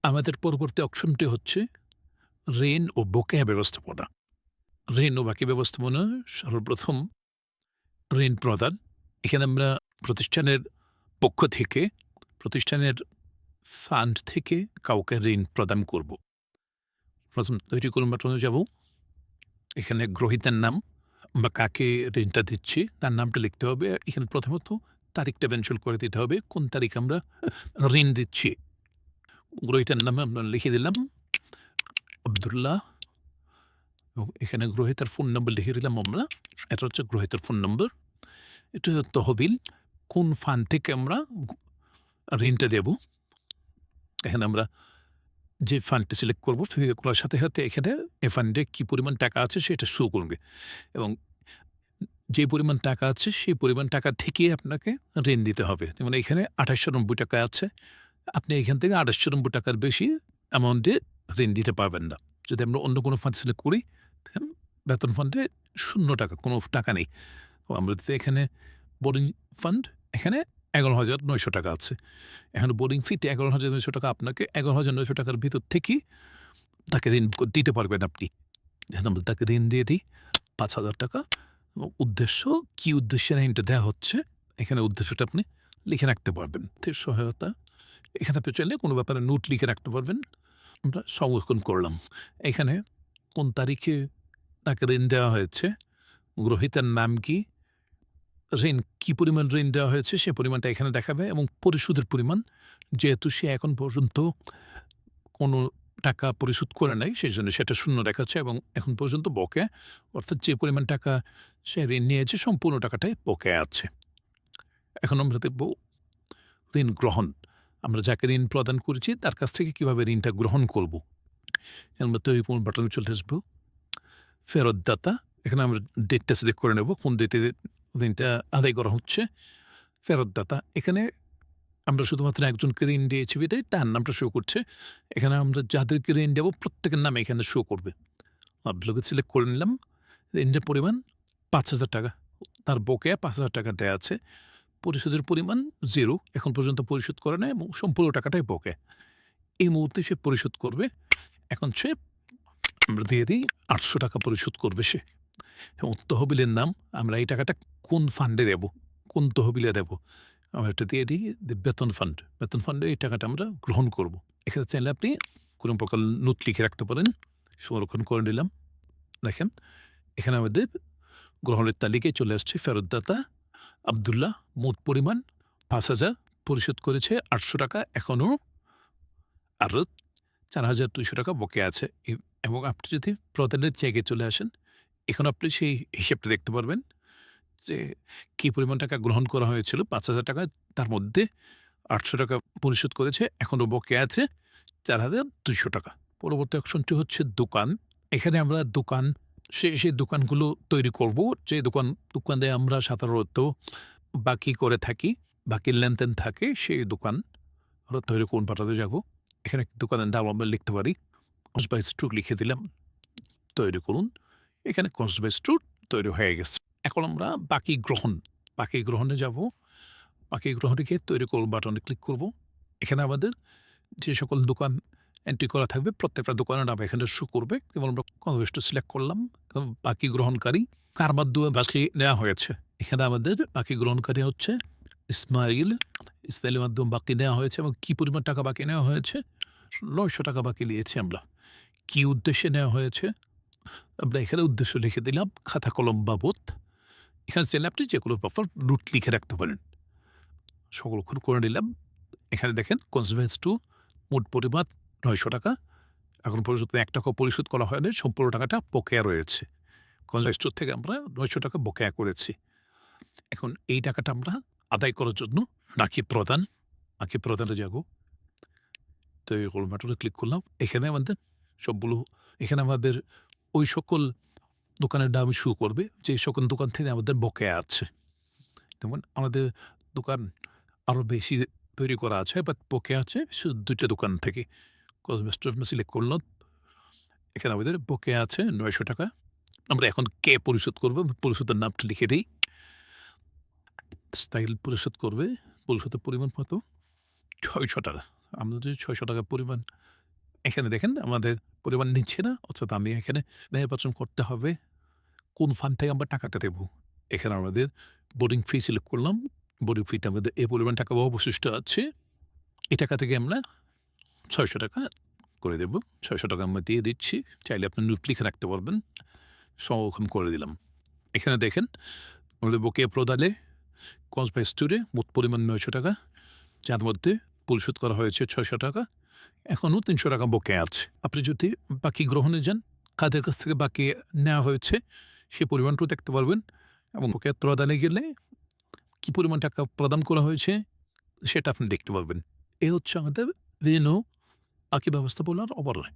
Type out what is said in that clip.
আমাদের পরবর্তী অপশনটি হচ্ছে ঋণ ও বকেয়া ব্যবস্থাপনা। ঋণ ও বাকি ব্যবস্থাপনা সর্বপ্রথম ঋণ প্রদান। এখানে আমরা প্রতিষ্ঠানের পক্ষ থেকে, প্রতিষ্ঠানের ফান্ড থেকে কাউকে ঋণ প্রদান করব। প্রথম তৈরি করুন বাটনে যাব। এখানে গ্রহীতার নাম বা কাকে ঋণটা দিচ্ছি তার নামটা লিখতে হবে। এখানে প্রথমত তারিখটা মেনশন করে দিতে হবে কোন তারিখে আমরা ঋণ দিচ্ছি। গ্রহীতার নামে আমরা লিখে দিলাম আব্দুল্লাহ এবং এখানে গ্রহীতার ফোন নম্বর লিখে দিলাম আমরা। এটা হচ্ছে গ্রহীতার ফোন নম্বর। এটা হচ্ছে তহবিল, কোন ফান্ড থেকে আমরা ঋণটা দেব। এখানে আমরা যে ফান্ডটা সিলেক্ট করব করার সাথে সাথে এখানে এ ফান্ডে কী পরিমাণ টাকা আছে সেটা শো করবে এবং যে পরিমাণ টাকা আছে সেই পরিমাণ টাকা থেকে আপনাকে ঋণ দিতে হবে। যেমন এখানে ২৮৯০ টাকা আছে। আপনি এখান থেকে ২৮৯০ টাকার বেশি অ্যামাউন্টে ঋণ দিতে পারবেন না। যদি আমরা অন্য কোনো ফান্ড সিলেক্ট করি, বেতন ফান্ডে ০ টাকা, কোনো টাকা নেই। আমরা যদি এখানে বোর্ডিং ফান্ড, এখানে ১১,৯০০ টাকা আছে। এখানে বোর্ডিং ফিতে ১১,৯০০ টাকা, আপনাকে ১১,৯০০ টাকার ভিতর থেকেই তাকে ঋণ দিতে পারবেন আপনি। আমরা তাকে ঋণ দিয়ে দিই ৫,০০০ টাকা। উদ্দেশ্য, কী উদ্দেশ্যে ঋণটা দেওয়া হচ্ছে, এখানে উদ্দেশ্যটা আপনি লিখে রাখতে পারবেন। সহায়তা, এখানে আপনি চাইলে কোনো ব্যাপারে নোট লিখে রাখতে পারবেন। আমরা সংরক্ষণ করলাম। এখানে কোন তারিখে তাকে ঋণ দেওয়া হয়েছে, গ্রহীতার নাম কি, ঋণ কী পরিমাণ ঋণ দেওয়া হয়েছে সে পরিমাণটা এখানে দেখাবে এবং পরিশোধের পরিমাণ, যেহেতু সে এখন পর্যন্ত কোনো টাকা পরিশোধ করে নাই সেজন্য সেটা ০ দেখাচ্ছে এবং এখন পর্যন্ত বকেয়া, অর্থাৎ যে পরিমাণ টাকা সে ঋণ নিয়েছে সম্পূর্ণ টাকাটাই বকেয়া আছে। এখন আমরা দেখব ঋণ গ্রহণ। আমরা যাকে ঋণ প্রদান করেছি তার কাছ থেকে কীভাবে ঋণটা গ্রহণ করব। আমরা তৈরি কোন বাটনে চলে আসবো। ফেরতদাতা, এখানে আমরা ডেটটা সিলেক্ট করে নেব কোন ডেটে ঋণটা আদায় করা হচ্ছে। ফেরতদাতা, এখানে আমরা শুধুমাত্র একজনকে ঋণ দিয়েছি বিধায় তার নামটা শো করছে। এখানে আমরা যাদেরকে ঋণ দেবো প্রত্যেকের নাম এখানে শো করবে। আব্দুল্লাহকে সিলেক্ট করে নিলাম। ঋণের পরিমাণ ৫,০০০ টাকা। তার বকেয়া ৫,০০০ টাকা দেয়া আছে। পরিশোধের পরিমাণ 0, এখন পর্যন্ত পরিশোধ করে নাই এবং সম্পূর্ণ টাকাটাই বকেয়া। এই মুহূর্তে সে পরিশোধ করবে। এখন সে, আমরা দিয়ে দিই ৮০০ টাকা পরিশোধ করবে সে। এবং তহবিলের নাম, আমরা এই টাকাটা কোন ফান্ডে দেব, কোন তহবিলে দেব, আমরা এটা দিয়ে দিই বেতন ফান্ড। বেতন ফান্ডে এই টাকাটা আমরা গ্রহণ করব। এখানে চাইলে আপনি কোনো প্রকার নোট লিখে রাখতে পারেন। সংরক্ষণ করে নিলাম। দেখেন এখানে আমাদের গ্রহণের তালিকায় চলে আসছে ফেরতদাতা আব্দুল্লাহ, মোট পরিমাণ ৫,০০০, পরিশোধ করেছে ৮০০ টাকা, এখনও আরও ৪,২০০ টাকা বকেয়া আছে। এবং আপনি যদি প্রদানের জায়গায় চলে আসেন, এখন আপনি সেই হিসেবটা দেখতে পারবেন যে কী পরিমাণ টাকা গ্রহণ করা হয়েছিল। ৫,০০০ টাকা, তার মধ্যে ৮০০ টাকা পরিশোধ করেছে, এখনও বকেয়া আছে ৪,২০০ টাকা। পরবর্তী অপশনটি হচ্ছে দোকান। এখানে আমরা দোকান, সেই দোকানগুলো তৈরি করব যে দোকানে আমরা সাধারণত বাকি করে থাকি, বাকির লেনদেন থাকে, সেই দোকান আমরা তৈরি করুন পাঠাতে যাব। এখানে দোকানের নাম আমরা লিখতে পারি। কসবা স্টোর লিখে দিলাম, তৈরি করুন। এখানে কসবা স্টোর তৈরি হয়ে গেছে। এখন আমরা বাকি গ্রহণে যাব। বাকি গ্রহণে গিয়ে তৈরি করুন বাটনে ক্লিক করব। এখানে আমাদের যে সকল দোকান এন্ট্রি করা থাকবে প্রত্যেকটা দোকানের নাম এখানে শো করবে এবং আমরা কসবা স্টোর সিলেক্ট করলাম। এবং বাকি গ্রহণকারী কার মাধ্যমে বাকি নেওয়া হয়েছে, এখানে আমাদের বাকি গ্রহণকারী হচ্ছে ইসমাইলের মাধ্যমে বাকি নেওয়া হয়েছে এবং কী পরিমাণ টাকা বাকি নেওয়া হয়েছে, ৯০০ টাকা বাকি নিয়েছি আমরা। কী উদ্দেশ্যে নেওয়া হয়েছে, আমরা এখানে উদ্দেশ্য লিখে দিলাম খাতা কলম বাবদ। এখানে চাইলে আপনি যে কোনো ব্যাপার নোট লিখে রাখতে পারেন। সংরক্ষণ করে নিলাম। এখানে দেখেন কসবা স্টোর মোট পরিমাণ ৯০০ টাকা, এখন পর্যন্ত ১ টাকাও পরিশোধ করা হয়নি, সম্পূর্ণ টাকাটা বকেয়া রয়েছে। কসবা স্টোর থেকে আমরা ৯০০ টাকা বকেয়া করেছি। এখন এই টাকাটা আমরা আদায় করার জন্য বাকি প্রদানে যাব। তো এই বাটনে ক্লিক করলাম। এখানে আমাদের সবগুলো, এখানে আমাদের ওই সকল দোকানের নাম শো করবে যে সকল দোকান থেকে আমাদের বকেয়া আছে। যেমন আমাদের দোকান আরও বেশি তৈরি করা আছে, বাট বকেয়া আছে শুধু ২টা দোকান থেকে। কসবা স্টোর সিলেক্ট করলাম। এখানে আমাদের বকেয়া আছে ৯০০ টাকা। আমরা এখন কে পরিশোধ করবো, পরিশোধের নামটা লিখে দিই। স্টাইল পরিশোধ করবে, পরিশোধের পরিমাণ কত, ৬০০ টাকা। আমরা যদি ৳৬০০ পরিমাণ এখানে দেখেন আমাদের পরিমাণ নিচ্ছে না, অর্থাৎ আমি এখানে নির্বাচন করতে হবে কোন ফান্ড থেকে আমরা টাকাটা দেব। এখানে আমাদের বোর্ডিং ফি সিলেক্ট করলাম। বোর্ডিং ফিতে আমাদের এই পরিমাণ টাকা অবশিষ্ট আছে। এই টাকা থেকে আমরা ৳৬০০ করে দেব। ৳৬০০ আমরা দিয়ে দিচ্ছি। চাইলে আপনি নোট লিখে রাখতে পারবেন। সংরক্ষণ করে দিলাম। এখানে দেখেন আমাদের বকেয়া প্রদানে কসবাই স্টোরে মোট পরিমাণ ৳৯০০, যার মধ্যে পরিশোধ করা হয়েছে ৳৬০০। এখনও ৳৩০০ বকেয়া আছে। আপনি যদি বাকি গ্রহণে যান, কাদের কাছ থেকে বাকি নেওয়া হয়েছে সে পরিমাণটাও দেখতে পারবেন এবং বকেয়া প্রদানে গেলে কী পরিমাণ টাকা প্রদান করা হয়েছে সেটা আপনি দেখতে পারবেন। এ হচ্ছে আমাদের ঋণ ও বাকি ব্যবস্থাপনার ওভারঅল।